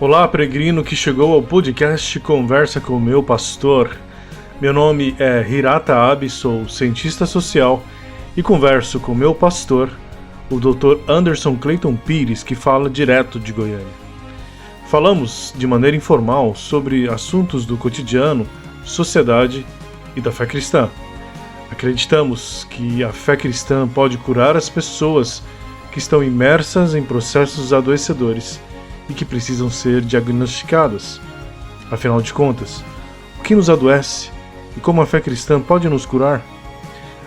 Olá, peregrino que chegou ao podcast Conversa com o Meu Pastor. Meu nome é Hirata Abe, sou cientista social e converso com meu pastor, o Dr. Anderson Clayton Pires, que fala direto de Goiânia. Falamos de maneira informal sobre assuntos do cotidiano, sociedade e da fé cristã. Acreditamos que a fé cristã pode curar as pessoas que estão imersas em processos adoecedores e que precisam ser diagnosticadas. Afinal de contas, o que nos adoece e como a fé cristã pode nos curar?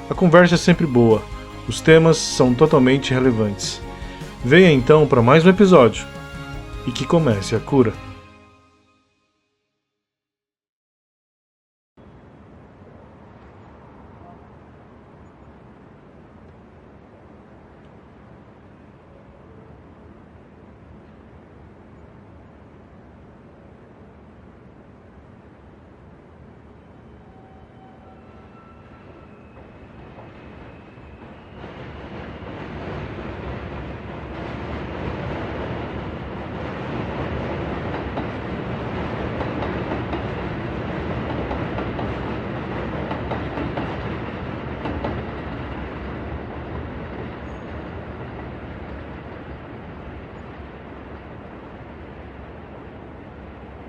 A conversa é sempre boa, os temas são totalmente relevantes. Venha então para mais um episódio e que comece a cura.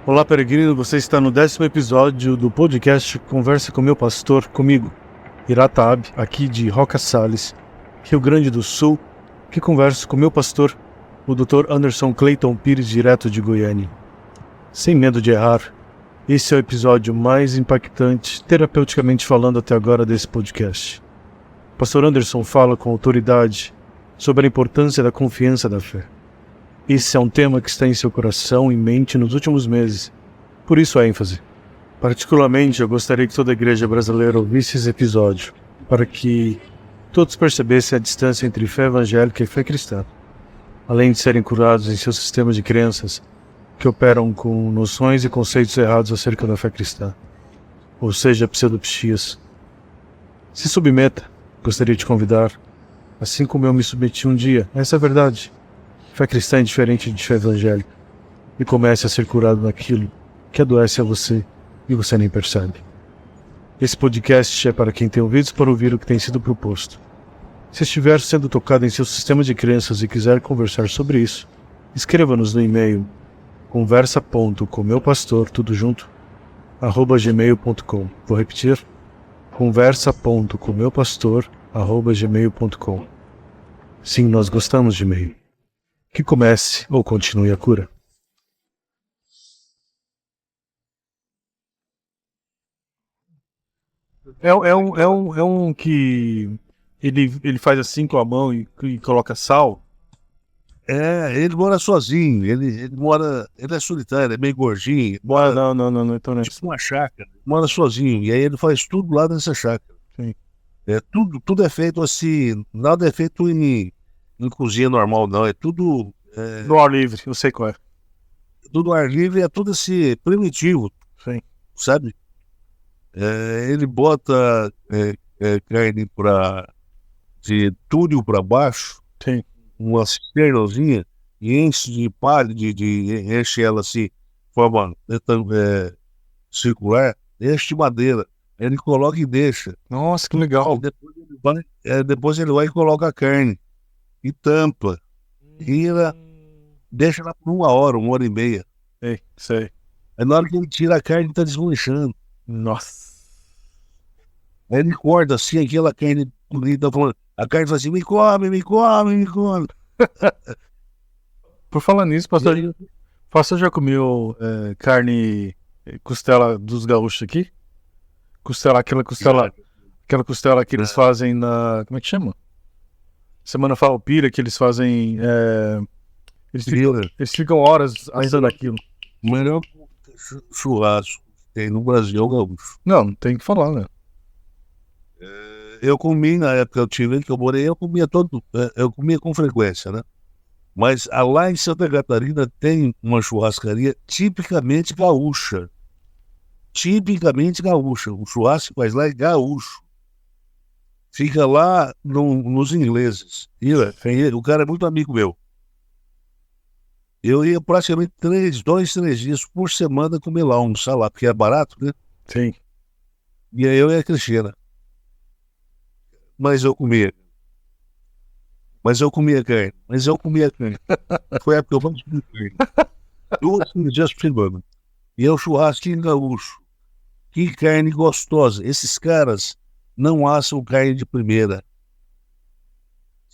Olá, peregrino, você está no 10º episódio do podcast Conversa com meu pastor, comigo, Hirata Abe, aqui de Roca Sales, Rio Grande do Sul, que converso com meu pastor, o Dr. Anderson Clayton Pires, direto de Goiânia. Sem medo de errar, esse é o episódio mais impactante, terapeuticamente falando até agora, desse podcast. O pastor Anderson fala com autoridade sobre a importância da confiança da fé. Esse é um tema que está em seu coração e mente nos últimos meses, por isso a ênfase. Particularmente, eu gostaria que toda a igreja brasileira ouvisse esse episódio, para que todos percebessem a distância entre fé evangélica e fé cristã, além de serem curados em seus sistemas de crenças que operam com noções e conceitos errados acerca da fé cristã, ou seja, pseudopsias. Se submeta, gostaria de te convidar, assim como eu me submeti um dia, essa é a verdade. Fé cristã é diferente de fé evangélica, e comece a ser curado naquilo que adoece a você e você nem percebe. Esse podcast é para quem tem ouvidos para ouvir o que tem sido proposto. Se estiver sendo tocado em seu sistema de crenças e quiser conversar sobre isso, escreva-nos no e-mail conversa.comeupastor, tudo junto, @gmail.com. Vou repetir, conversa.comeupastor@gmail.com. Sim, nós gostamos de e-mail. Que comece ou continue a cura. É um que ele faz assim com a mão e coloca sal. Ele mora sozinho, ele é solitário, é meio gordinho, mora Não, então não é. tipo uma chácara, mora sozinho, e aí ele faz tudo lá nessa chácara. Sim. Tudo é feito assim, nada é feito em cozinha normal não, é tudo No ar livre, eu sei qual é. tudo ar livre, é tudo assim, primitivo, Sim. sabe? Ele bota carne de túnel para baixo, Sim. uma cisternazinha, e enche de palha, enche ela assim, forma circular, enche de madeira. Aí ele coloca e deixa. Nossa, que legal. E depois ele vai e coloca a carne e tampa. E deixa lá por 1 hora e meia. Sei. Aí na hora que ele tira a carne, tá desmanchando. Nossa. Aí ele corta assim, aquela carne bonita, falando, a carne fala assim, me come, me come, me come. Por falar nisso, pastor já comeu carne, costela dos gaúchos aqui? Aquela costela que eles fazem na... Como é que chama? Semana Farroupilha, que eles fazem... Eles ficam horas assando aquilo. O melhor churrasco que tem no Brasil é o gaúcho. Não tem que falar, né? Eu comi, na época que eu morei, eu comia com frequência, né? Mas lá em Santa Catarina tem uma churrascaria tipicamente gaúcha. O churrasco que faz lá é gaúcho. Fica lá nos ingleses. O cara é muito amigo meu. Eu ia praticamente 2, 3 dias por semana comer lá, almoçar lá, porque é barato, né? Sim. E aí eu e a Cristina. Mas eu comia. Mas eu comia carne. Mas eu comia carne. Foi a época que eu mais comi carne. 2, 3 dias por semana. E é o churrasquinho gaúcho. Que carne gostosa. Esses caras não assam carne de primeira.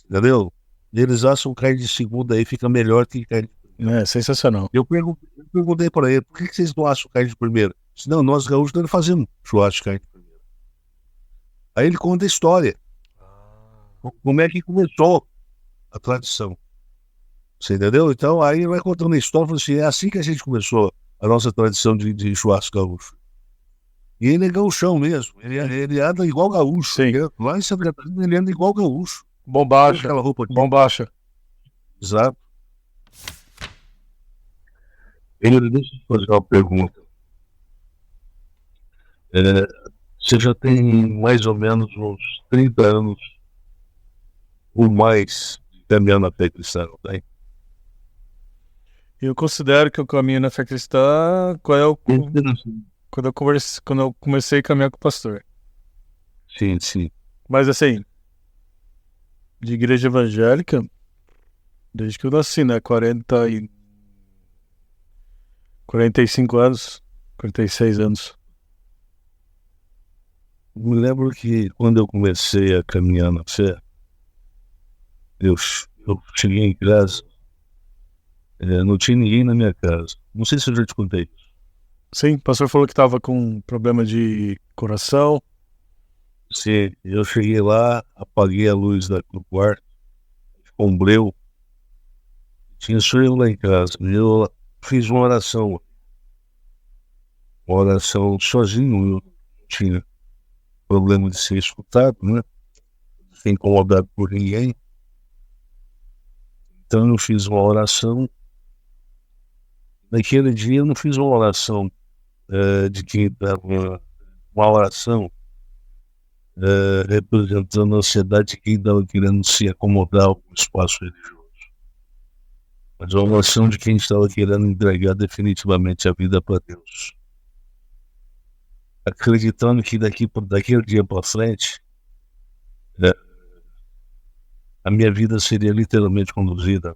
Entendeu? Eles assam carne de segunda aí, fica melhor que carne de primeira. É sensacional. Eu perguntei para ele, por que vocês não assam carne de primeira? Disse, não, nós gaúchos não fazemos churrasco de carne de primeira. Aí ele conta a história. Como é que começou a tradição. Você entendeu? Então aí ele vai contando a história, falando assim, é assim que a gente começou a nossa tradição de churrasco gaúcho. E ele é gaúchão mesmo, ele anda igual gaúcho. Sim. Lá em Santa Catarina ele anda igual gaúcho. Bombacha. Aquela roupa aqui. Bombacha. Exato. Ele, deixa eu te fazer uma pergunta. Você já tem mais ou menos uns 30 anos ou mais caminhando a fé cristã, não tem? Eu considero que eu caminho na fé cristã quando eu comecei a caminhar com o pastor. Sim, sim. Mas assim, de igreja evangélica, desde que eu nasci, né? 45 anos, 46 anos. Me lembro que quando eu comecei a caminhar na fé, eu cheguei em casa, não tinha ninguém na minha casa. Não sei se eu já te contei. Sim, o pastor falou que estava com problema de coração. Sim, eu cheguei lá, apaguei a luz do quarto, ficou um breu. Tinha só eu lá em casa. E eu fiz uma oração sozinho. Eu não tinha problema de ser escutado, né? Sem incomodado por ninguém. Então eu fiz uma oração. Naquele dia eu não fiz uma oração de quem estava, uma oração representando a ansiedade de quem estava querendo se acomodar ao espaço religioso. Mas uma oração de quem estava querendo entregar definitivamente a vida para Deus. Acreditando que daquele dia para frente, a minha vida seria literalmente conduzida.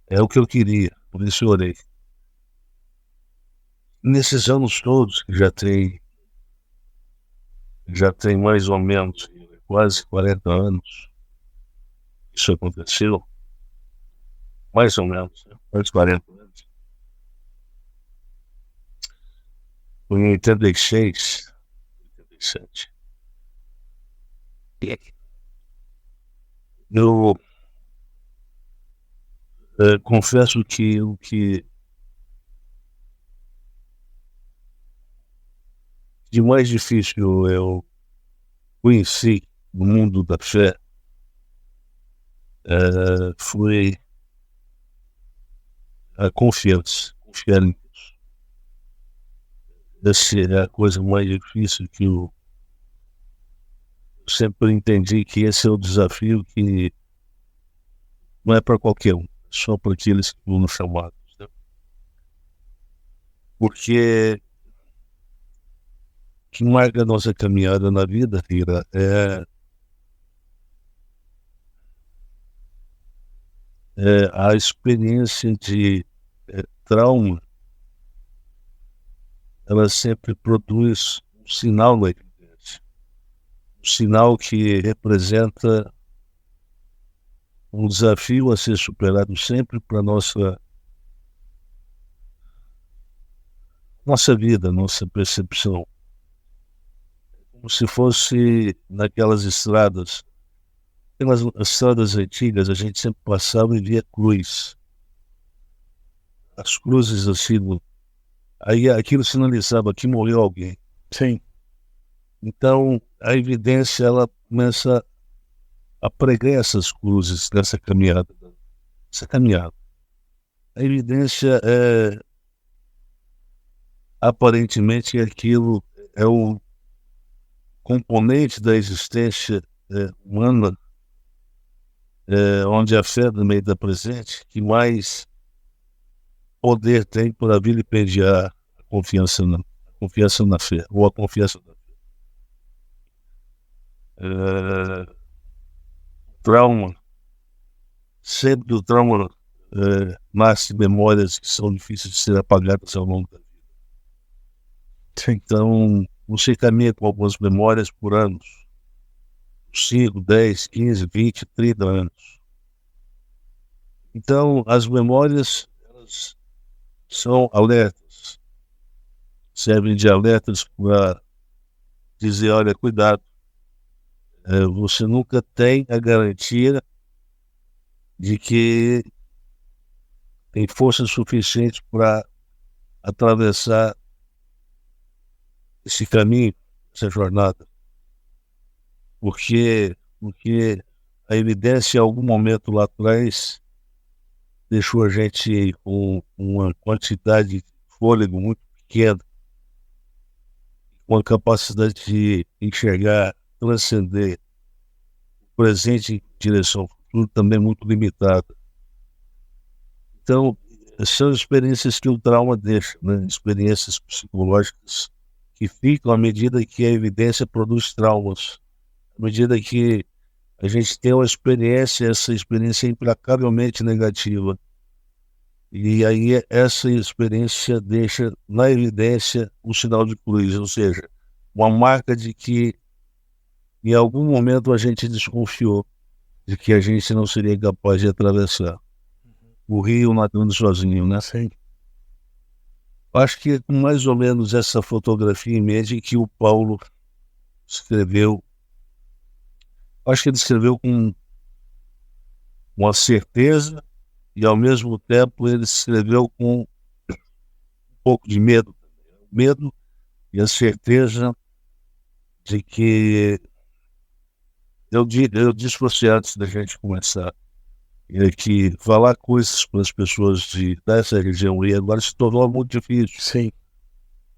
É o que eu queria, por isso eu orei. Nesses anos todos, que já tem mais ou menos quase 40 anos, isso aconteceu, mais ou menos, quase 40 anos. Foi em 86, 87. Eu confesso que o que de mais difícil eu conheci no mundo da fé foi a confiança, confiar em Deus. Essa é a coisa mais difícil que eu sempre entendi, que esse é o desafio que não é para qualquer um, só para aqueles que foram chamados. Né? Porque o que marca a nossa caminhada na vida, Rira, é a experiência de trauma. Ela sempre produz um sinal na evidência, um sinal que representa um desafio a ser superado sempre para a nossa vida, nossa percepção. Como se fosse naquelas estradas, pelas estradas antigas, a gente sempre passava e via cruz. As cruzes assim, aí aquilo sinalizava que morreu alguém. Sim. Então, a evidência, ela começa a pregar essas cruzes nessa caminhada. A evidência aparentemente aquilo é o componente da existência humana, onde a fé também está presente, que mais poder tem para vilipendiar a confiança na fé, ou a confiança na fé. Trauma, sempre do trauma nasce memórias que são difíceis de ser apagadas ao longo da vida. Sim. Então, você caminha com algumas memórias por anos, 5, 10, 15, 20, 30 anos. Então, as memórias, elas são alertas, servem de alertas para dizer, olha, cuidado, você nunca tem a garantia de que tem força suficiente para atravessar esse caminho, essa jornada. Porque a evidência, em algum momento lá atrás, deixou a gente com uma quantidade de fôlego muito pequena, com a capacidade de enxergar, transcender o presente em direção ao futuro também muito limitada. Então, são experiências que o trauma deixa, né? Experiências psicológicas que ficam à medida que a evidência produz traumas, à medida que a gente tem uma experiência, essa experiência é implacavelmente negativa. E aí essa experiência deixa na evidência um sinal de cruz, ou seja, uma marca de que em algum momento a gente desconfiou de que a gente não seria capaz de atravessar o rio nadando sozinho, né? Sim. Acho que é com mais ou menos essa fotografia em mente que o Paulo escreveu. Acho que ele escreveu com uma certeza e ao mesmo tempo ele escreveu com um pouco de medo. Medo e a certeza de que eu disse para você antes da gente começar que falar coisas para as pessoas dessa região e agora se tornou muito difícil. Sim.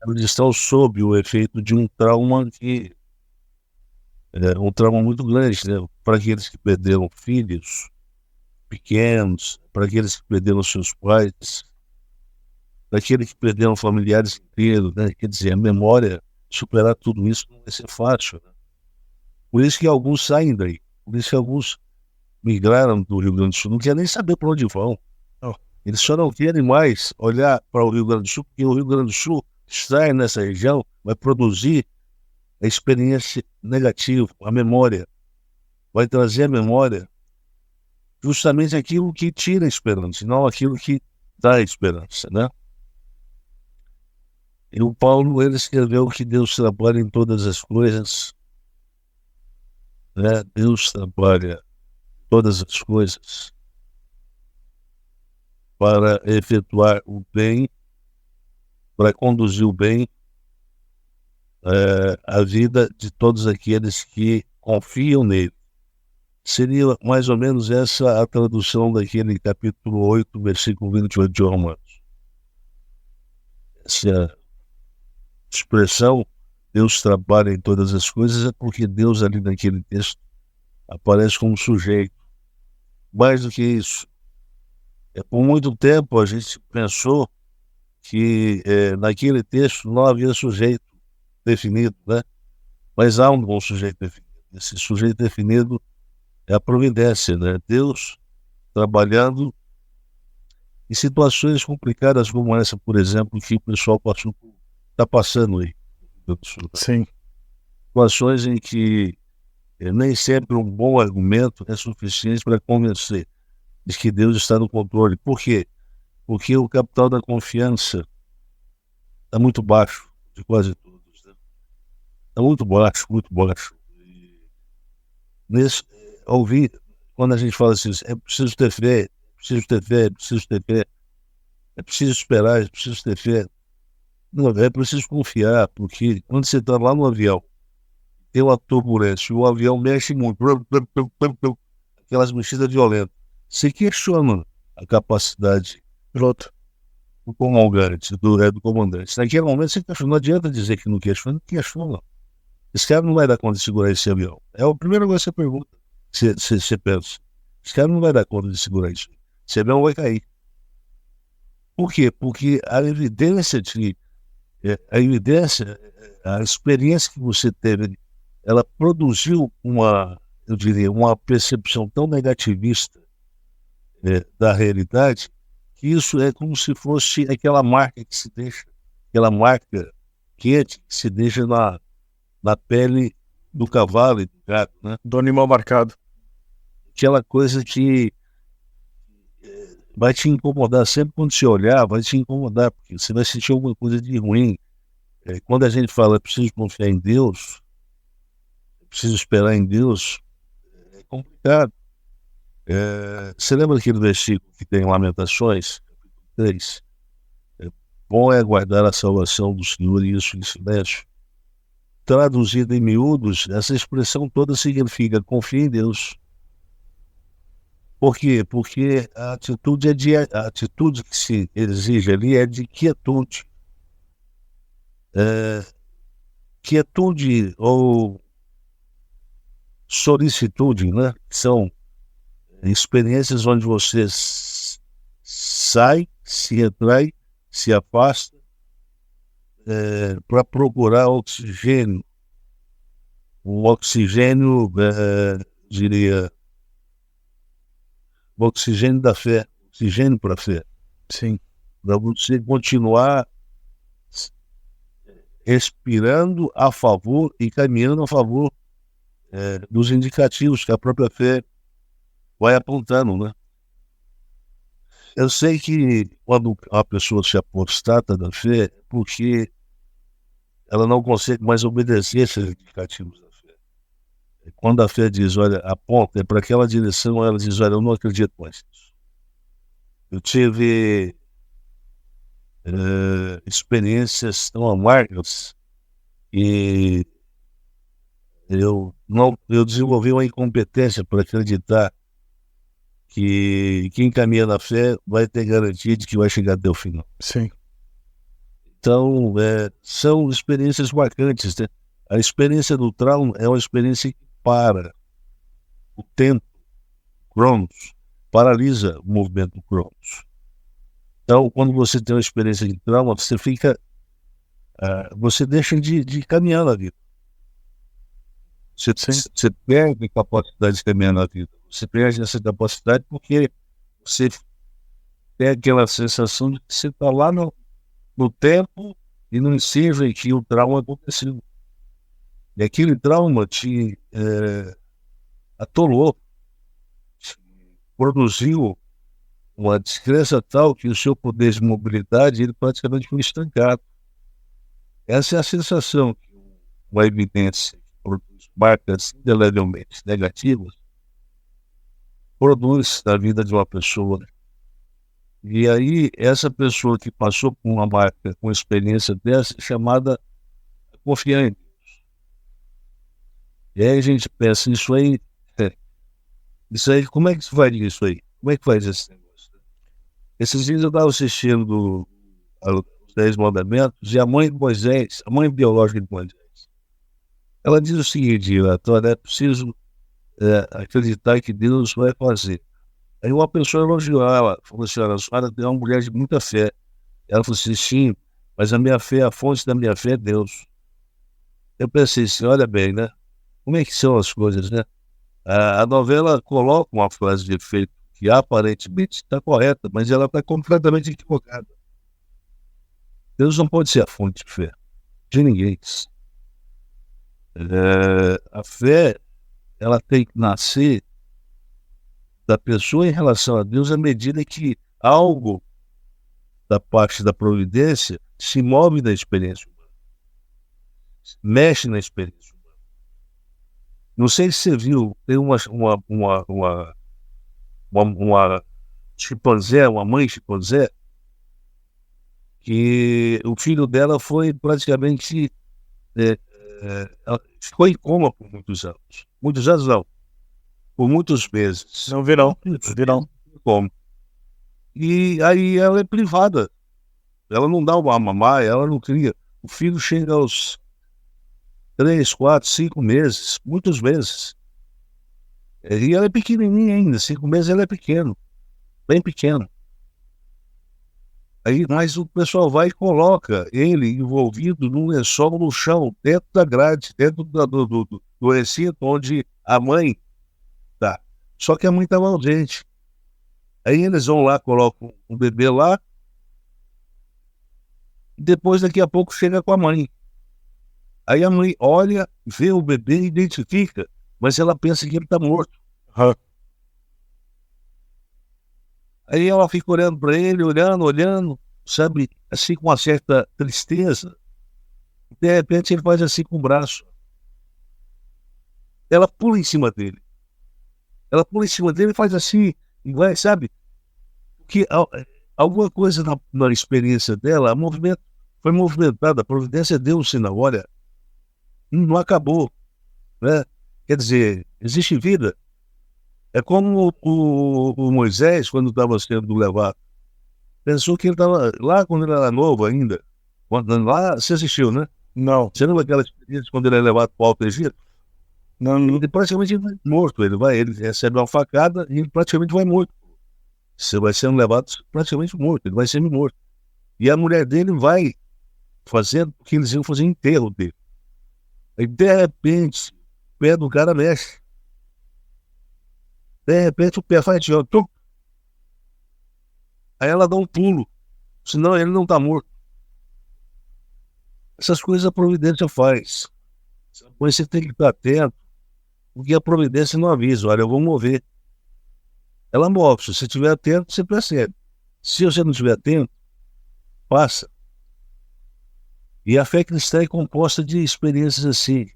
Eles estão sob o efeito de um trauma que é um trauma muito grande, né? Para aqueles que perderam filhos pequenos, para aqueles que perderam seus pais, para aqueles que perderam familiares inteiros, né? Quer dizer, a memória, superar tudo isso não vai ser fácil, né? Por isso que alguns saem daí, por isso que alguns migraram do Rio Grande do Sul, não querem nem saber para onde vão. Oh. Eles só não querem mais olhar para o Rio Grande do Sul, porque o Rio Grande do Sul, estar nessa região, vai produzir a experiência negativa, a memória. Vai trazer a memória justamente aquilo que tira a esperança, não aquilo que dá a esperança, né? E o Paulo, ele escreveu que Deus trabalha em todas as coisas, né? Deus trabalha todas as coisas para efetuar o bem, para conduzir o bem a vida de todos aqueles que confiam nele. Seria mais ou menos essa a tradução daquele capítulo 8, versículo 28 de Romanos. Essa expressão, Deus trabalha em todas as coisas, é porque Deus ali naquele texto aparece como sujeito. Mais do que isso, por muito tempo a gente pensou que naquele texto não havia sujeito definido, né? Mas há um bom sujeito definido. Esse sujeito definido é a providência, né? Deus trabalhando em situações complicadas como essa, por exemplo, que o pessoal está passando aí. Sim. Situações em que nem sempre um bom argumento é suficiente para convencer de que Deus está no controle. Por quê? Porque o capital da confiança está muito baixo, de quase todos. Né? Está muito baixo, muito baixo. Ouvir, quando a gente fala assim, é preciso ter fé, é preciso ter fé, é preciso ter fé, é preciso esperar, é preciso ter fé. Não, é preciso confiar, porque quando você está lá no avião, tem uma turbulência, o avião mexe muito, aquelas mexidas violentas. Você questiona a capacidade Piloto. do comandante, do comandante. Naquele momento você questiona, não adianta dizer que não questiona, Esse cara não vai dar conta de segurar esse avião. É a primeira coisa que você pergunta, você pensa. Esse cara não vai dar conta de segurar isso. Esse avião vai cair. Por quê? Porque a experiência que você teve, ela produziu eu diria, uma percepção tão negativista da realidade, que isso é como se fosse aquela marca que se deixa, aquela marca quente que se deixa na pele do cavalo e do gato, né? Do animal marcado. Aquela coisa que vai te incomodar sempre quando você olhar, vai te incomodar, porque você vai sentir alguma coisa de ruim. Quando a gente fala, preciso confiar em Deus, preciso esperar em Deus, é complicado. Você lembra daquele versículo que tem em Lamentações, capítulo 3? Bom é aguardar a salvação do Senhor e isso em silêncio. Traduzida em miúdos, essa expressão toda significa confia em Deus. Por quê? Porque a atitude que se exige ali é de quietude. Quietude ou solicitude, né? São experiências onde você sai, se retrai, se afasta para procurar oxigênio. Um oxigênio, diria, o oxigênio da fé, oxigênio para a fé. Sim. Para você continuar respirando a favor e caminhando a favor dos indicativos que a própria fé vai apontando, né? Eu sei que quando a pessoa se apostata da fé, é porque ela não consegue mais obedecer esses indicativos da fé. Quando a fé diz, olha, aponta, é para aquela direção, ela diz, olha, eu não acredito mais nisso. Eu tive experiências tão amargas e eu desenvolvi uma incompetência para acreditar que quem caminha na fé vai ter garantia de que vai chegar até o final. Sim. Então, são experiências marcantes, né? A experiência do trauma é uma experiência que para o tempo, Cronos, paralisa o movimento do Cronos. Então, quando você tem uma experiência de trauma, você deixa de caminhar na vida. Você perde a capacidade de caminhar na vida. Você perde essa capacidade porque você tem aquela sensação de que você está lá no tempo e no ensejo em que o trauma aconteceu. E aquele trauma te atolou, produziu uma descrença tal que o seu poder de mobilidade ele praticamente foi estancado. Essa é a sensação que uma evidência que produz marcas indelevelmente negativas produz na vida de uma pessoa. E aí, essa pessoa que passou por uma marca, com experiência dessa, é chamada confiar em Deus. E aí a gente pensa, isso aí, como é que se faz isso aí? Como é que faz esse negócio? Esses dias eu estava assistindo os 10 Mandamentos e a mãe de Moisés, a mãe biológica de Moisés, ela diz o seguinte, Antônio, é preciso acreditar que Deus vai fazer. Aí uma pessoa elogiou ela, falou assim, a senhora é uma mulher de muita fé. Ela falou assim, sim, mas a minha fé, a fonte da minha fé é Deus. Eu pensei assim, olha bem, né? Como é que são as coisas, né? A novela coloca uma frase de efeito que aparentemente está correta, mas ela está completamente equivocada. Deus não pode ser a fonte de fé de ninguém. A fé, ela tem que nascer da pessoa em relação a Deus à medida que algo da parte da providência se move na experiência humana, mexe na experiência humana. Não sei se você viu, tem uma chimpanzé, uma mãe chimpanzé, que o filho dela foi praticamente ficou em coma por muitos anos. Muitos anos não, por muitos meses. Não vi não. Como? E aí ela é privada. Ela não dá uma mamar, ela não cria. O filho chega aos 3, 4, 5 meses, muitos meses. E ela é pequenininha ainda, 5 meses ela é pequeno, bem pequeno. Aí, mas o pessoal vai e coloca ele envolvido num lençol no chão, dentro da grade, dentro do recinto onde a mãe tá. Só que a mãe estava ausente. Aí eles vão lá, colocam o bebê lá, e depois, daqui a pouco, chega com a mãe. Aí a mãe olha, vê o bebê e identifica, mas ela pensa que ele está morto. Aí ela fica olhando para ele, olhando, sabe, assim com uma certa tristeza. De repente ele faz assim com o braço. Ela pula em cima dele. Ela pula em cima dele e faz assim, e vai, sabe? Porque alguma coisa na experiência dela, foi movimentada, a providência deu um sinal, olha, não acabou, né? Quer dizer, existe vida. É como o Moisés, quando estava sendo levado, pensou que ele estava lá quando ele era novo ainda. Lá você assistiu, né? Não, Você lembra aquela experiência quando ele é levado para o Alto Egito? não, Ele praticamente vai morto. Ele recebe uma facada e ele praticamente vai morto. Você vai sendo levado praticamente morto, ele vai sendo morto. E a mulher dele vai fazendo o que eles iam fazer enterro dele. Aí, de repente, o pé do cara mexe. De repente, o pé faz assim, ó, tum. Aí ela dá um pulo, senão ele não está morto. Essas coisas a providência faz. Mas você tem que estar atento, porque a providência não avisa, olha, eu vou mover. Ela move, se você estiver atento, você percebe. Se você não estiver atento, passa. E a fé cristã é composta de experiências assim.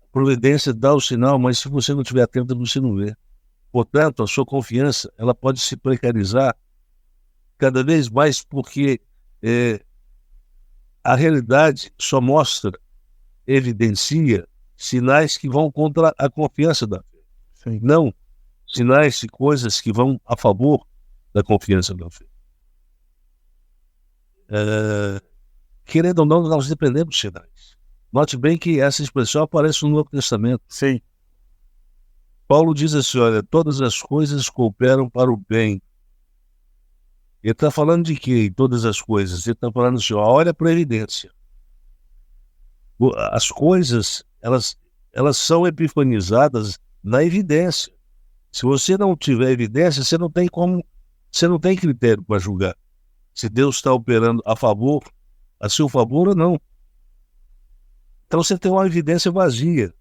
A providência dá o sinal, mas se você não estiver atento, você não vê. Portanto, a sua confiança ela pode se precarizar cada vez mais porque a realidade só mostra, evidencia sinais que vão contra a confiança da fé. sim. Não sinais de coisas que vão a favor da confiança da fé. Querendo ou não, nós dependemos de sinais. Note bem que essa expressão aparece no Novo Testamento. Sim. Paulo diz assim, olha, todas as coisas cooperam para o bem. Ele está falando de quê? Todas as coisas. Ele está falando assim, olha para a evidência. As coisas, elas são epifanizadas na evidência. Se você não tiver evidência, você não tem critério para julgar se Deus está operando a seu favor ou não. Então você tem uma evidência vazia.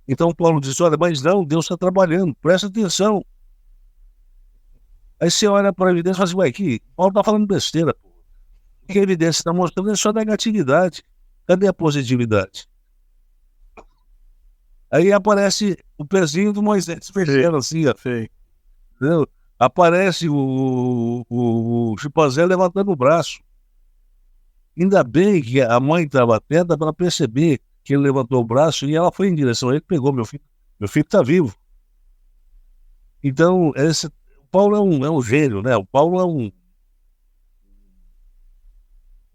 Então Paulo diz, olha, mas não, Deus está trabalhando, presta atenção. Aí você olha para a evidência e fala assim, ué, aqui, Paulo está falando besteira. Pô. O que a evidência está mostrando é só negatividade. Cadê a positividade? Aí aparece o pezinho do Moisés mexendo assim, ó. Sim. Entendeu? Aparece o chimpanzé levantando o braço. Ainda bem que a mãe estava atenta para perceber que ele levantou o braço e ela foi em direção a ele, pegou meu filho está vivo. Então, o Paulo é um gênio, né? O Paulo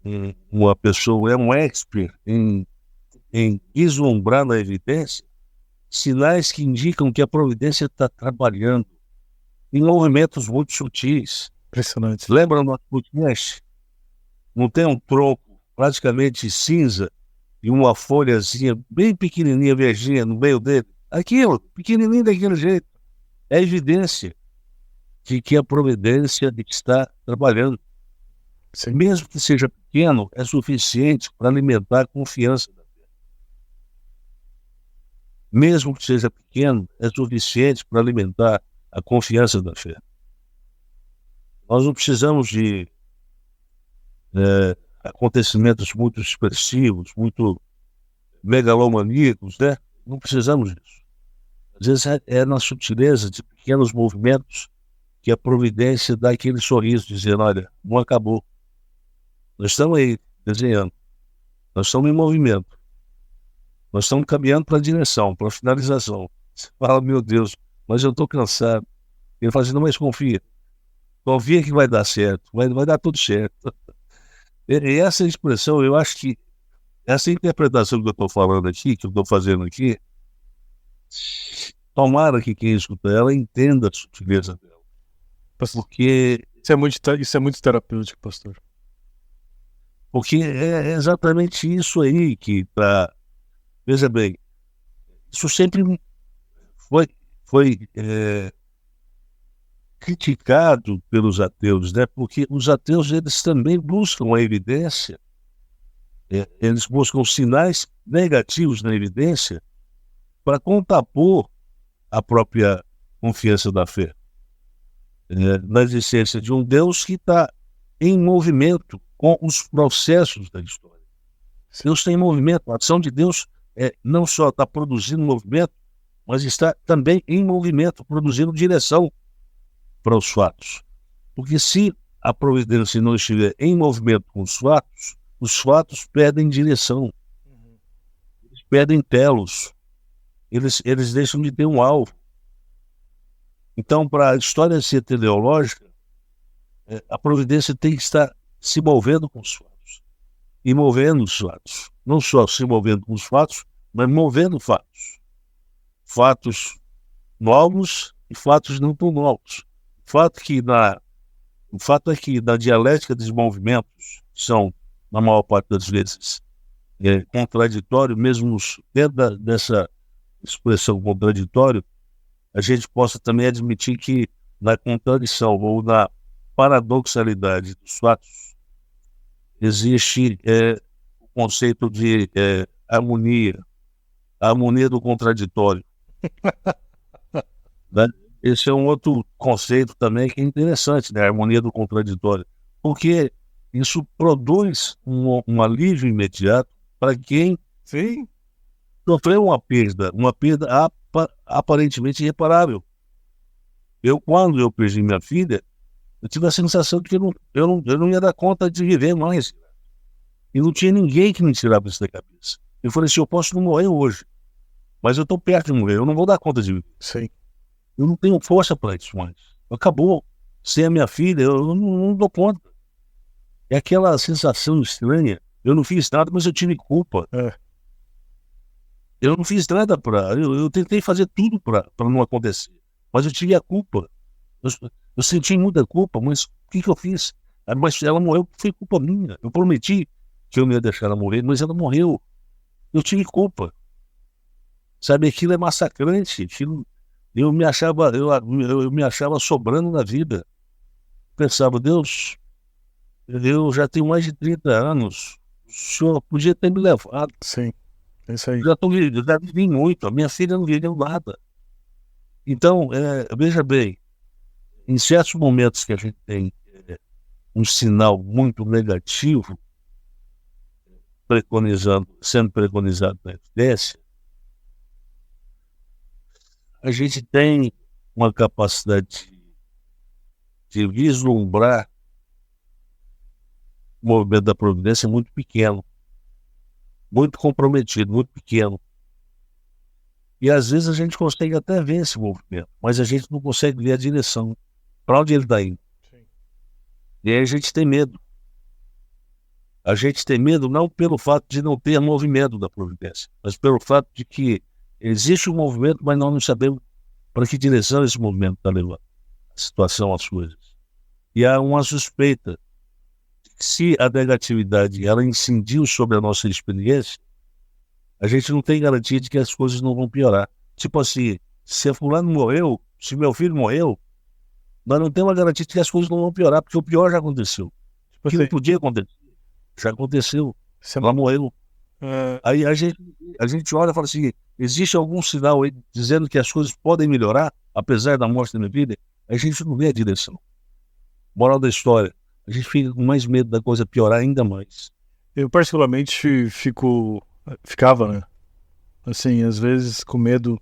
é uma pessoa, é um expert em vislumbrar na evidência sinais que indicam que a providência está trabalhando em movimentos muito sutis. Impressionante. Lembra do nosso podcast? Não tem um tronco praticamente cinza e uma folhazinha bem pequenininha, verdinha, no meio dele? Aquilo, pequenininho daquele jeito. É evidência de que a providência está trabalhando. Sim. Mesmo que seja pequeno, é suficiente para alimentar a confiança da fé. Mesmo que seja pequeno, é suficiente para alimentar a confiança da fé. Nós não precisamos de acontecimentos muito expressivos, muito megalomaníacos, né? Não precisamos disso. Às vezes é na sutileza de pequenos movimentos que a providência dá aquele sorriso, dizendo, olha, não acabou. Nós estamos aí, desenhando. Nós estamos em movimento. Nós estamos caminhando para a direção, para a finalização. Você fala, meu Deus, mas eu estou cansado. Ele fala assim, não, mas confia. Confia que vai dar certo, vai dar tudo certo. E essa expressão, eu acho que essa interpretação que eu estou falando aqui, que eu estou fazendo aqui, tomara que quem escuta ela entenda a sutileza dela. Porque Isso é muito terapêutico, pastor. Porque é exatamente isso aí que tá. Veja bem, isso sempre foi criticado pelos ateus, né? Porque os ateus eles também buscam a evidência, eles buscam sinais negativos na evidência para contrapor a própria confiança da fé, na existência de um Deus que está em movimento com os processos da história. Deus está em movimento, a ação de Deus não só está produzindo movimento, mas está também em movimento, produzindo direção para os fatos. Porque se a providência não estiver em movimento com os fatos perdem direção, eles perdem telos, eles deixam de ter um alvo. Então, para a história ser teleológica, a providência tem que estar se movendo com os fatos, e movendo os fatos. Não só se movendo com os fatos, mas movendo fatos. Fatos novos e fatos não tão novos. O fato é que na dialética dos movimentos são, na maior parte das vezes, contraditório, mesmo dentro dessa expressão contraditório, a gente possa também admitir que na contradição ou na paradoxalidade dos fatos existe o conceito de harmonia, a harmonia do contraditório. Né? Esse é um outro conceito também que é interessante, né? A harmonia do contraditório, porque isso produz um alívio imediato para quem sofreu uma perda aparentemente irreparável. Quando eu perdi minha filha, eu tive a sensação de que eu não ia dar conta de viver mais. E não tinha ninguém que me tirasse isso da cabeça. Eu falei assim, eu posso não morrer hoje, mas eu estou perto de morrer, eu não vou dar conta de viver. Sim. Eu não tenho força para isso mais. Acabou. Sem a minha filha, eu não dou conta. É aquela sensação estranha. Eu não fiz nada, mas eu tive culpa. Eu não fiz nada eu tentei fazer tudo para não acontecer. Mas eu tive a culpa. Eu senti muita culpa, mas o que eu fiz? Mas ela morreu, foi culpa minha. Eu prometi que eu não ia deixar ela morrer, mas ela morreu. Eu tive culpa. Sabe, aquilo é massacrante. Eu me achava sobrando na vida. Pensava, Deus, eu já tenho mais de 30 anos. O senhor podia ter me levado. Sim, é isso aí. Eu já vivi muito. A minha filha não viveu nada. Então, veja bem, em certos momentos que a gente tem um sinal muito negativo sendo preconizado na evidência, a gente tem uma capacidade de vislumbrar o movimento da providência muito pequeno, muito comprometido, muito pequeno. E às vezes a gente consegue até ver esse movimento, mas a gente não consegue ver a direção, para onde ele está indo. Sim. E aí a gente tem medo. A gente tem medo não pelo fato de não ter movimento da providência, mas pelo fato de que existe um movimento, mas nós não sabemos para que direção esse movimento está levando a situação, as coisas. E há uma suspeita de que se a negatividade ela incidiu sobre a nossa experiência, a gente não tem garantia de que as coisas não vão piorar. Tipo assim, se fulano morreu, se meu filho morreu, nós não temos a garantia de que as coisas não vão piorar, porque o pior já aconteceu. O que não podia acontecer, já aconteceu. Ela morreu. Aí a gente olha e fala assim, existe algum sinal aí dizendo que as coisas podem melhorar, apesar da morte da minha vida? A gente não vê a direção. Moral da história, a gente fica com mais medo da coisa piorar ainda mais. Eu particularmente ficava, né? Assim, às vezes com medo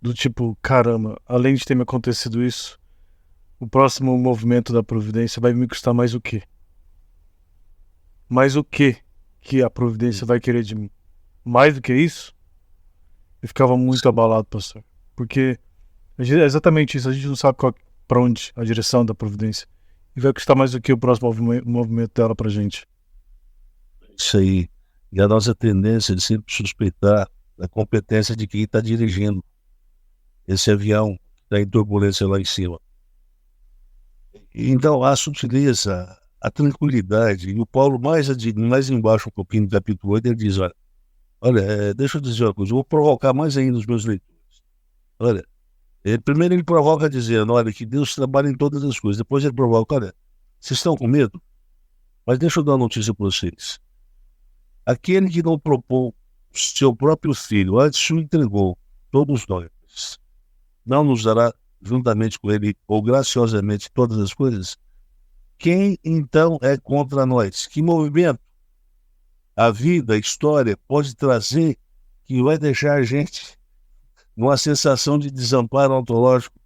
do tipo, caramba, além de ter me acontecido isso, o próximo movimento da providência vai me custar mais o quê? Mais o quê que a providência vai querer de mim? Mais do que isso? Eu ficava muito abalado, pastor. Porque é exatamente isso, a gente não sabe para onde a direção da providência. E vai custar mais do que o próximo movimento dela pra gente. Isso aí. E a nossa tendência de sempre suspeitar da competência de quem está dirigindo esse avião que está em turbulência lá em cima. Então, a sutileza, a tranquilidade, e o Paulo mais embaixo, um pouquinho, no capítulo 8, ele diz, olha, deixa eu dizer uma coisa, eu vou provocar mais ainda os meus leitores. Olha, primeiro ele provoca dizendo, olha, que Deus trabalha em todas as coisas. Depois ele provoca, olha, vocês estão com medo? Mas deixa eu dar uma notícia para vocês. Aquele que não propôs seu próprio filho, antes o entregou, todos nós, não nos dará juntamente com ele, ou graciosamente, todas as coisas? Quem então é contra nós? Que movimento a vida, a história pode trazer que vai deixar a gente numa sensação de desamparo ontológico?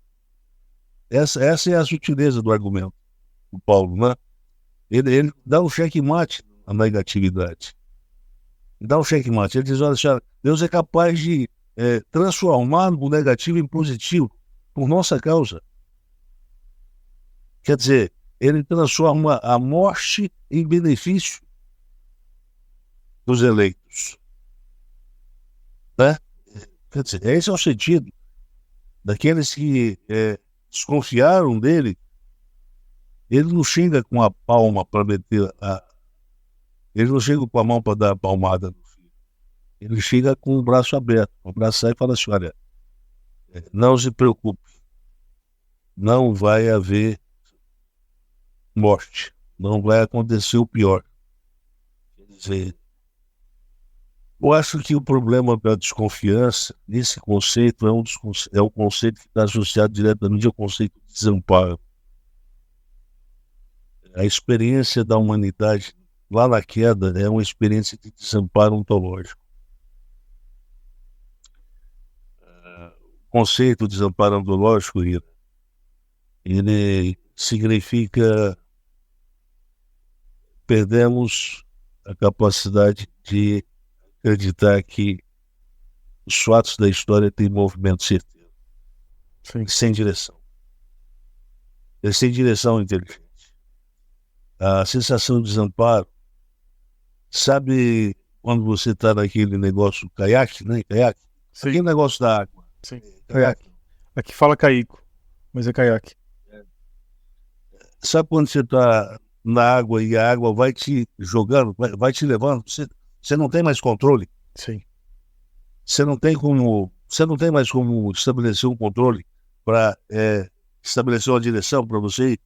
Essa é a sutileza do argumento do Paulo, né? Ele dá um checkmate à negatividade. Dá um checkmate. Ele diz, olha, Deus é capaz de transformar o negativo em positivo por nossa causa. Quer dizer, ele transforma a morte em benefício dos eleitos. Né? Quer dizer, esse é o sentido daqueles que desconfiaram dele. Ele não chega com a palma para meter ele não chega com a mão para dar a palmada no filho. Ele chega com o braço aberto, com o braço sai e fala assim, olha, não se preocupe, não vai haver morte, não vai acontecer o pior. Quer dizer, eu acho que o problema da desconfiança, nesse conceito, é um conceito que está associado diretamente ao conceito de desamparo. A experiência da humanidade lá na queda é uma experiência de desamparo ontológico. O conceito de desamparo ontológico, ele significa perdemos a capacidade de acreditar que os fatos da história têm movimento certeiro. Sim. Sem direção. Sem direção inteligente. A sensação de desamparo, sabe quando você está naquele negócio caiaque, né? Caiaque? Sim. Aquele negócio da água. Sim. Caiaque. Aqui fala caico, mas é caiaque. Sabe quando você está na água e a água vai te jogando, vai te levando, você não tem mais controle? Sim. Você não tem mais como estabelecer um controle para estabelecer uma direção para você ir.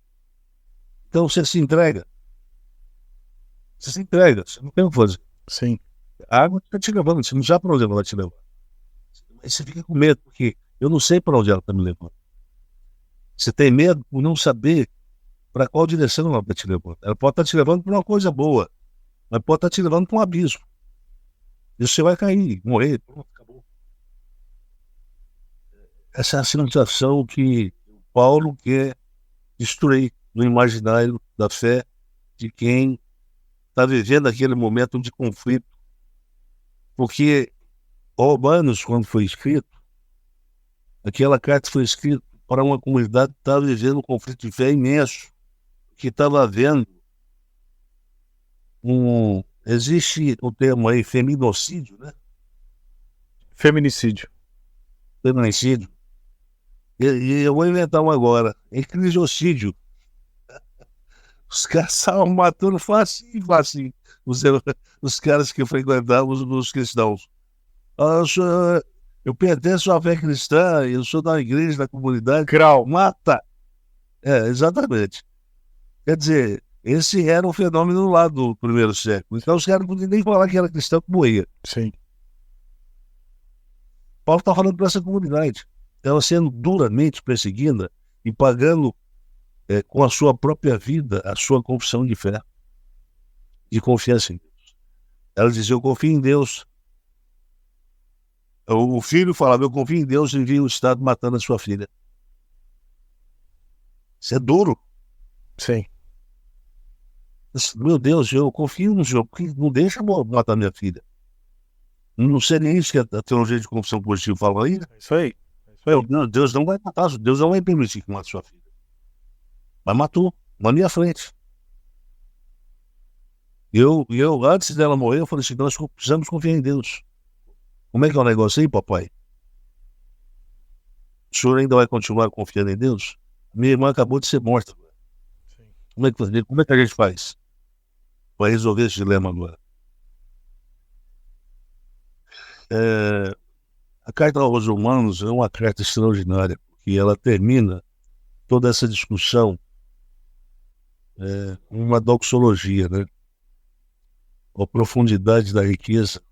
Então você se entrega. Você se entrega, você não tem o que fazer. Sim. A água está te levando, você não sabe para onde ela vai te levar. Mas você fica com medo, porque eu não sei para onde ela está me levando. Você tem medo por não saber para qual direção ela está te levando. Ela pode estar te levando para uma coisa boa, mas pode estar te levando para um abismo. E você vai cair, morrer, pronto, acabou. Essa é a sensação que Paulo quer destruir no imaginário da fé de quem está vivendo aquele momento de conflito. Porque Romanos, quando foi escrito, aquela carta foi escrita para uma comunidade que estava vivendo um conflito de fé imenso, que estava havendo existe o termo aí, feminocídio, né? Feminicídio. Feminicídio. E eu vou inventar um agora, eclesiocídio. Os caras estavam matando facinho. Os caras que frequentavam os cristãos. Eu pertenço à fé cristã, eu sou da igreja, da comunidade. Grau. Mata. Exatamente. Quer dizer, esse era um fenômeno lá do primeiro século. Então os caras não podiam nem falar que era cristão que morria. Sim. Paulo está falando para essa comunidade. Ela sendo duramente perseguida e pagando com a sua própria vida a sua confissão de fé, de confiança em Deus. Ela dizia, eu confio em Deus. O filho falava, eu confio em Deus, e vi o Estado matando a sua filha. Isso é duro. Sim. Meu Deus, eu confio no Senhor, porque não deixa matar minha filha. Não sei nem isso que a teologia de confissão positiva fala aí. Isso aí. Não, Deus não vai matar, Deus não vai permitir que mate sua filha. Mas matou, na minha frente. Eu, antes dela morrer, eu falei assim, nós precisamos confiar em Deus. Como é que é o negócio aí, papai? O senhor ainda vai continuar confiando em Deus? Minha irmã acabou de ser morta. Como é que a gente faz para resolver esse dilema agora? A carta aos Romanos é uma carta extraordinária, porque ela termina toda essa discussão com uma doxologia, né? A profundidade da riqueza,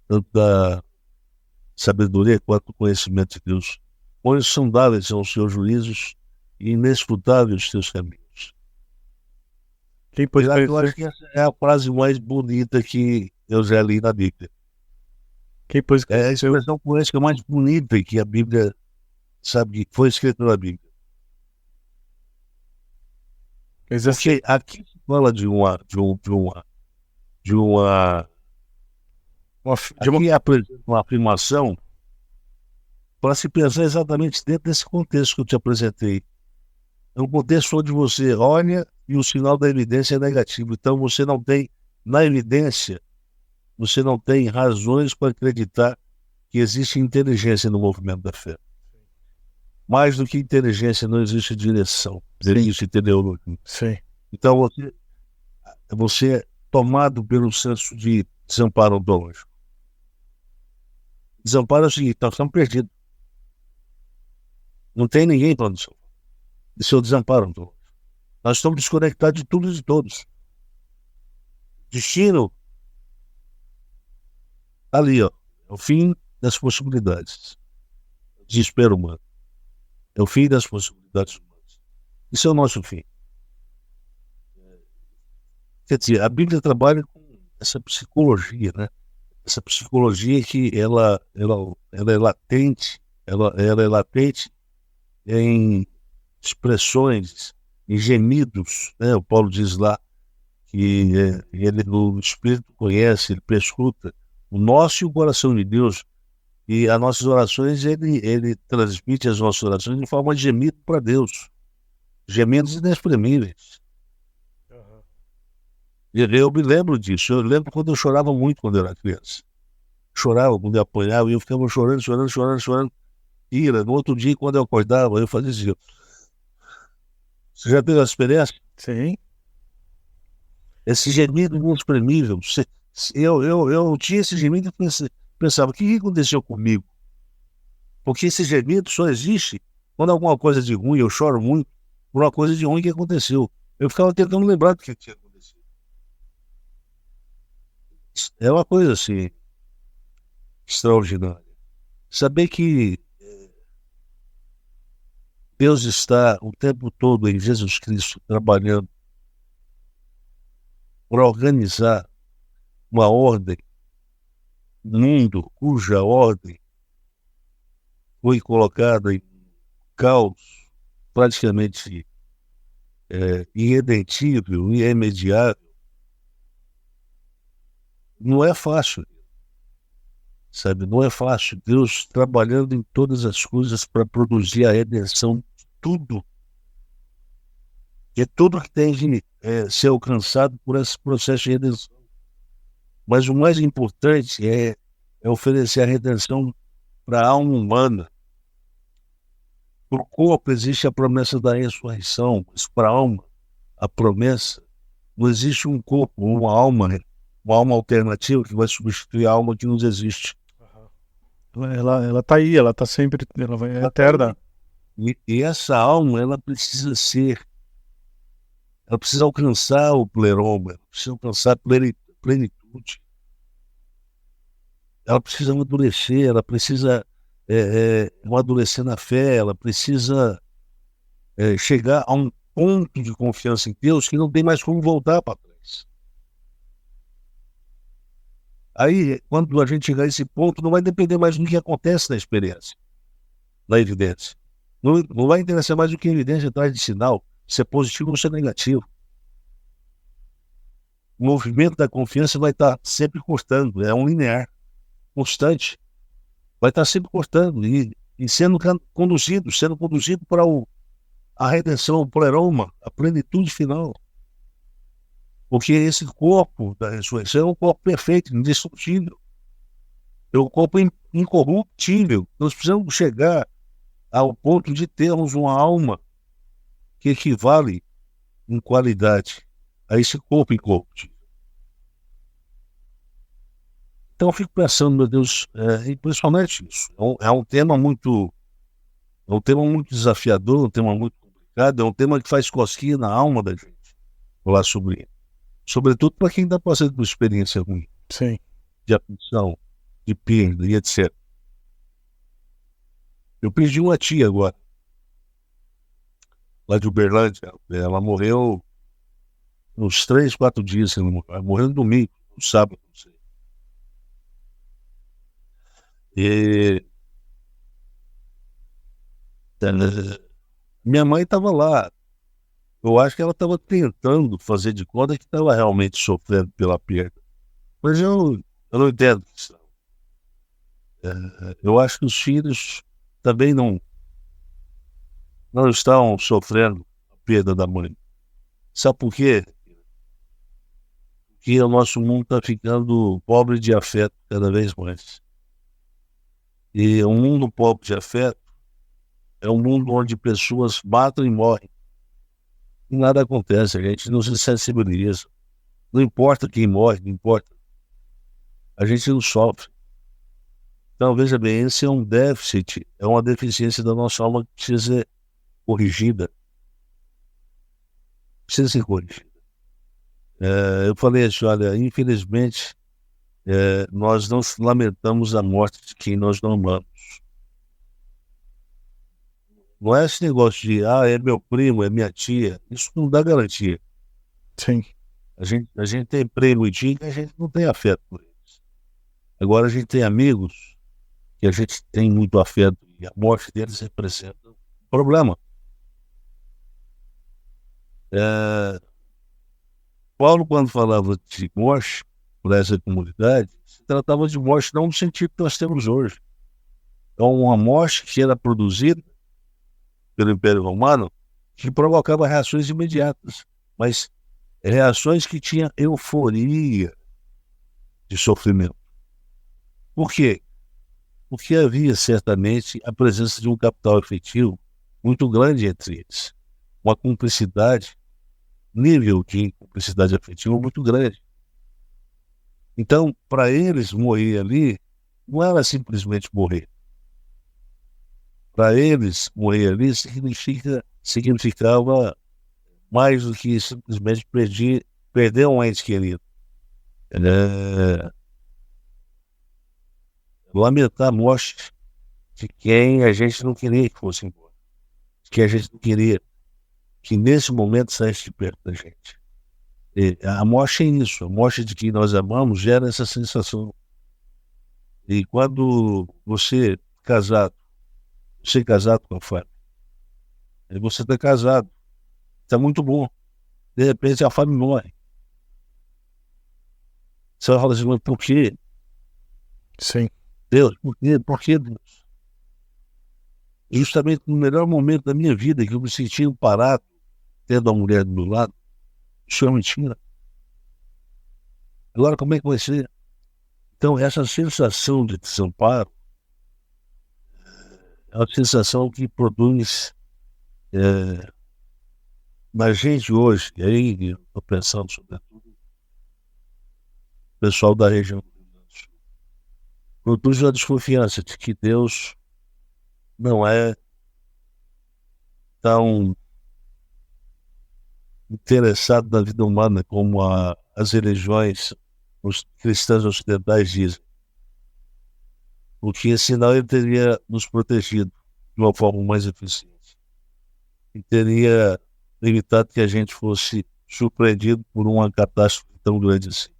tanto da sabedoria quanto do conhecimento de Deus. Quão insondáveis são os seus juízos e inescrutáveis os seus caminhos. Quem pode Eu acho que essa é a frase mais bonita que eu já li na Bíblia. Quem pôs É a expressão poética mais bonita que a Bíblia, sabe, que foi escrita na Bíblia. Porque aqui se fala de uma aqui apresenta uma afirmação para se pensar exatamente dentro desse contexto que eu te apresentei. É um contexto onde você olha e o sinal da evidência é negativo. Então você não tem, na evidência, você não tem razões para acreditar que existe inteligência no movimento da fé. Mais do que inteligência, não existe direção. Existe teleologia. Sim. Então você é tomado pelo senso de desamparo ontológico. Desamparo é o seguinte: nós estamos perdidos. Não tem ninguém para nos salvar. Esse é o desamparo ontológico. Nós estamos desconectados de tudo e de todos. Destino ali, ó, é o fim das possibilidades. Desespero humano. É o fim das possibilidades humanas. Isso é o nosso fim. Quer dizer, a Bíblia trabalha com essa psicologia, né? Essa psicologia que ela é latente, ela é latente em expressões, em gemidos, né? O Paulo diz lá que o Espírito conhece, ele perscruta o nosso e o coração de Deus, e as nossas orações, ele transmite as nossas orações de forma de gemido para Deus, gemidos inexprimíveis. Eu me lembro disso. Eu lembro quando eu chorava muito quando eu era criança. Chorava quando eu apanhava e eu ficava chorando. Ira, no outro dia, quando eu acordava, eu fazia assim. Você já teve essa experiência? Sim. Esse gemido inexprimível. Eu tinha esse gemido e pensava, o que aconteceu comigo? Porque esse gemido só existe quando alguma coisa de ruim, eu choro muito por uma coisa de ruim que aconteceu. Eu ficava tentando lembrar do que tinha acontecido. É uma coisa assim extraordinária. Saber que Deus está o tempo todo em Jesus Cristo trabalhando para organizar uma ordem, um mundo cuja ordem foi colocada em caos praticamente irredentível, irremediável. Não é fácil, sabe? Não é fácil. Deus trabalhando em todas as coisas para produzir a redenção de tudo. É tudo que tem de ser alcançado por esse processo de redenção. Mas o mais importante é oferecer a redenção para a alma humana. Para o corpo existe a promessa da ressurreição, mas para a alma, a promessa, não existe um corpo, uma alma alternativa que vai substituir a alma que nos existe. Ela tá aí, ela tá sempre, é eterna. E essa alma, ela precisa alcançar o pleroma, ela precisa alcançar a plenitude. Ela precisa amadurecer, ela precisa amadurecer na fé, ela precisa chegar a um ponto de confiança em Deus que não tem mais como voltar para trás. Aí, quando a gente chegar a esse ponto, não vai depender mais do que acontece na experiência, na evidência. Não vai interessar mais o que a evidência traz de sinal, se é positivo ou se é negativo. O movimento da confiança vai estar sempre cortando, é um linear, constante. Vai estar sempre cortando e sendo conduzido para a redenção, o pleroma, a plenitude final. Porque esse corpo da ressurreição é um corpo perfeito, indestrutível. É um corpo incorruptível. Nós precisamos chegar ao ponto de termos uma alma que equivale em qualidade a esse corpo incorruptível. Então eu fico pensando, meu Deus, é impressionante isso. É um tema muito desafiador, um tema muito complicado, é um tema que faz cosquinha na alma da gente falar sobre ele. Sobretudo para quem está passando por experiência ruim, Sim. de aflição, de perda e etc. Eu perdi uma tia agora, lá de Uberlândia. Ela morreu uns 3, 4 dias. Ela morreu no domingo, no sábado, não sei. E minha mãe estava lá. Eu acho que ela estava tentando fazer de conta que estava realmente sofrendo pela perda. Mas eu não entendo isso. Eu acho que os filhos também não estão sofrendo a perda da mãe. Sabe por quê? Porque o nosso mundo está ficando pobre de afeto cada vez mais. E um mundo pobre de afeto é um mundo onde pessoas matam e morrem. E nada acontece, a gente não se sensibiliza. Não importa quem morre, não importa. A gente não sofre. Então, veja bem, esse é um déficit, é uma deficiência da nossa alma que precisa ser corrigida. Precisa ser corrigida. Eu falei assim, olha, infelizmente, nós não lamentamos a morte de quem nós não amamos. Não é esse negócio de, é meu primo, é minha tia. Isso não dá garantia. Sim. A gente tem primo e tia que a gente não tem afeto por eles. Agora a gente tem amigos que a gente tem muito afeto e a morte deles representa um problema. Paulo, quando falava de morte por essa comunidade, se tratava de morte não no sentido que nós temos hoje. É uma morte que era produzida pelo Império Romano que provocava reações imediatas, mas reações que tinham euforia de sofrimento. Por quê? Porque havia certamente a presença de um capital efetivo muito grande entre eles, uma cumplicidade, nível de cumplicidade afetiva muito grande. Então, para eles morrer ali, não era simplesmente morrer. Para eles, morrer ali significava mais do que simplesmente perder um ente querido. Lamentar a morte de quem a gente não queria que fosse embora. Que a gente não queria que nesse momento saísse de perto da gente. E a morte é isso. A morte de quem nós amamos gera essa sensação. E quando você casado com a Fábio, você está casado, está muito bom. De repente a Fábio morre. Você vai falar assim, mas por quê? Sim. Deus, por quê? Por que Deus? Justamente no melhor momento da minha vida, que eu me sentia parado, tendo a mulher do meu lado, isso é mentira. Agora, como é que vai ser? Então, essa sensação de desamparo é uma sensação que produz na gente hoje, e aí eu estou pensando sobretudo o pessoal da região do Rio Grande do Sul, produz uma desconfiança de que Deus não é tão interessado na vida humana como as religiões, os cristãos ocidentais dizem. Porque senão ele teria nos protegido de uma forma mais eficiente. E teria evitado que a gente fosse surpreendido por uma catástrofe tão grande assim.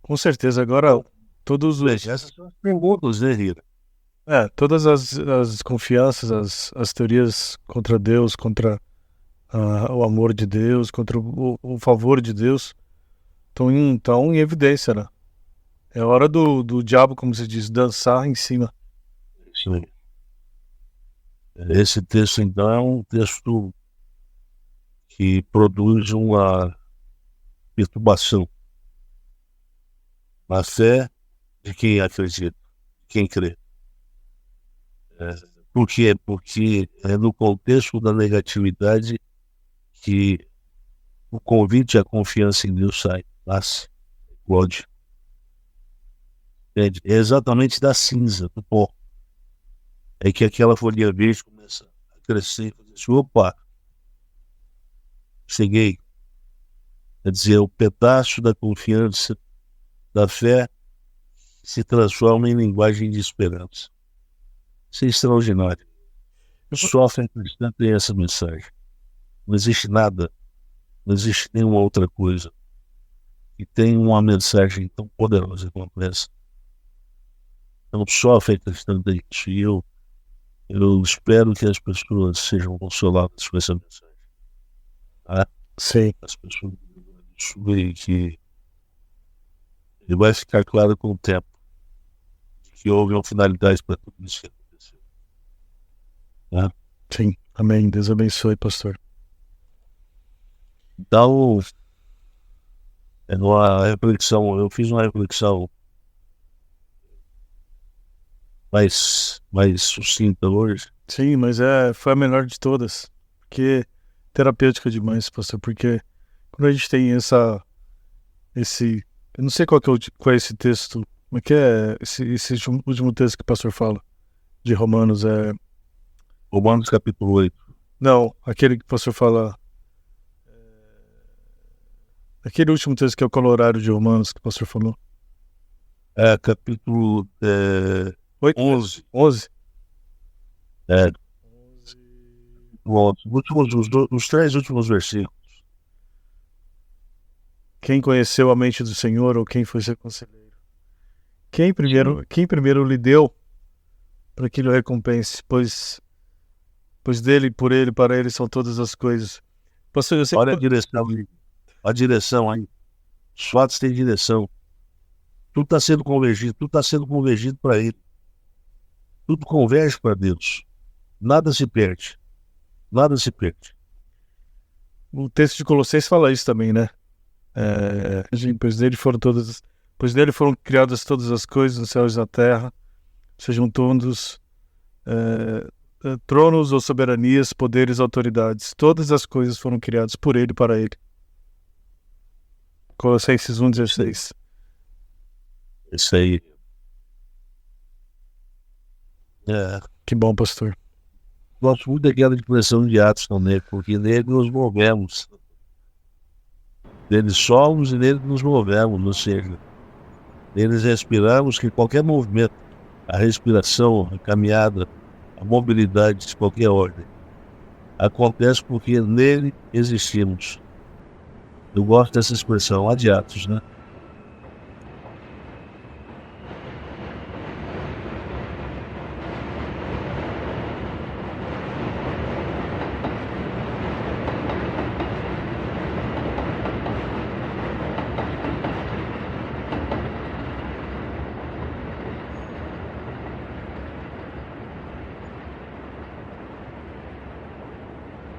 Com certeza. Agora, todos os... Essas são as perguntas, né, Rira? todas as confianças, as teorias contra Deus, contra o amor de Deus, contra o favor de Deus, estão em evidência, né? É hora do diabo, como se diz, dançar em cima. Sim. Esse texto, então, é um texto que produz uma perturbação na fé de quem acredita, quem crê. Por quê? Porque é no contexto da negatividade que o convite e a confiança em Deus sai, nasce, explode. Entende? É exatamente da cinza, do pó. É que aquela folhinha verde começa a crescer e fazer assim, opa, cheguei. Quer dizer, o pedaço da confiança, da fé, se transforma em linguagem de esperança. Isso é extraordinário. Só a fé cristã tem essa mensagem. Não existe nada, não existe nenhuma outra coisa que tenha uma mensagem tão poderosa quanto essa. Então, só a fé cristã tem isso. E eu espero que as pessoas sejam consoladas com essa mensagem. Tá? Sim. As pessoas e que vai ficar claro com o tempo que houve uma finalidade para tudo isso que aconteceu. Tá? Sim. Amém. Deus abençoe, pastor. Então, eu fiz uma reflexão mais sucinta hoje. Sim, mas foi a melhor de todas. Porque terapêutica demais, pastor. Porque quando a gente tem esse. Eu não sei qual é esse texto. Como é que é esse último texto que o pastor fala? De Romanos. Romanos capítulo 8. Não, aquele que o pastor fala. Aquele último texto que é o colorário de Romanos que o pastor falou. Capítulo 11. 11? Os 3 últimos versículos. Quem conheceu a mente do Senhor ou quem foi seu conselheiro? Quem primeiro lhe deu para que lhe recompense? Pois dele, por ele, para ele são todas as coisas. Pastor, eu sempre... Olha a direção aí. A direção aí. Os fatos têm direção. Tudo está sendo convergido para ele. Tudo converge para Deus. Nada se perde. O texto de Colossenses fala isso também, né? Pois dele foram criadas todas as coisas nos céus e na terra, sejam todos tronos ou soberanias, poderes, autoridades. Todas as coisas foram criadas por ele e para ele. Colossenses 1,16. Isso aí. Que bom, pastor. Gosto muito daquela expressão de Atos também, porque nele nos movemos. Nele somos e nele nos movemos, ou seja, neles respiramos, que qualquer movimento, a respiração, a caminhada, a mobilidade de qualquer ordem, acontece porque nele existimos. Eu gosto dessa expressão, lá de Atos, né?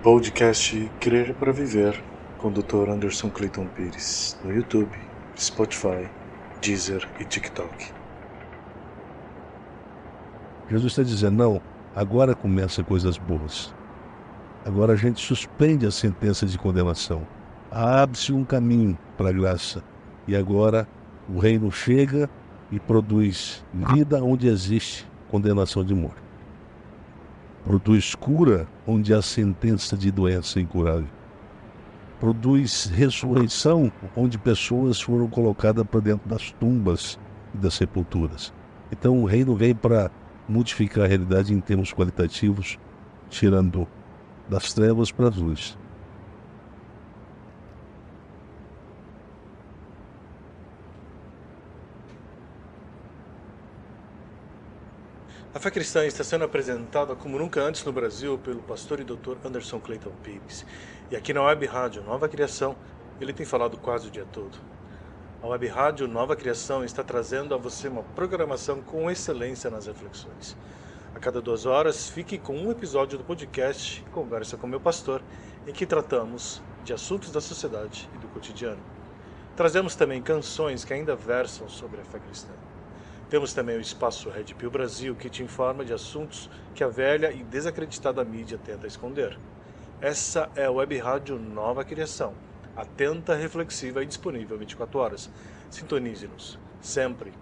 Podcast Crer para Viver, com o Dr. Anderson Clayton Pires, no YouTube, Spotify, Deezer e TikTok. Jesus está dizendo, não, agora começa coisas boas. Agora a gente suspende a sentença de condenação. Abre-se um caminho para a graça. E agora o reino chega e produz vida onde existe condenação de morte. Produz cura onde há sentença de doença incurável. Produz ressurreição onde pessoas foram colocadas para dentro das tumbas e das sepulturas. Então o reino vem para modificar a realidade em termos qualitativos, tirando das trevas para as luzes. A fé cristã está sendo apresentada como nunca antes no Brasil pelo pastor e doutor Anderson Clayton Pires. E aqui na Web Rádio Nova Criação, ele tem falado quase o dia todo. A Web Rádio Nova Criação está trazendo a você uma programação com excelência nas reflexões. A cada 2 horas, fique com um episódio do podcast Conversa com Meu Pastor, em que tratamos de assuntos da sociedade e do cotidiano. Trazemos também canções que ainda versam sobre a fé cristã. Temos também o espaço Red Pill Brasil, que te informa de assuntos que a velha e desacreditada mídia tenta esconder. Essa é a Web Rádio Nova Criação, atenta, reflexiva e disponível 24 horas. Sintonize-nos sempre.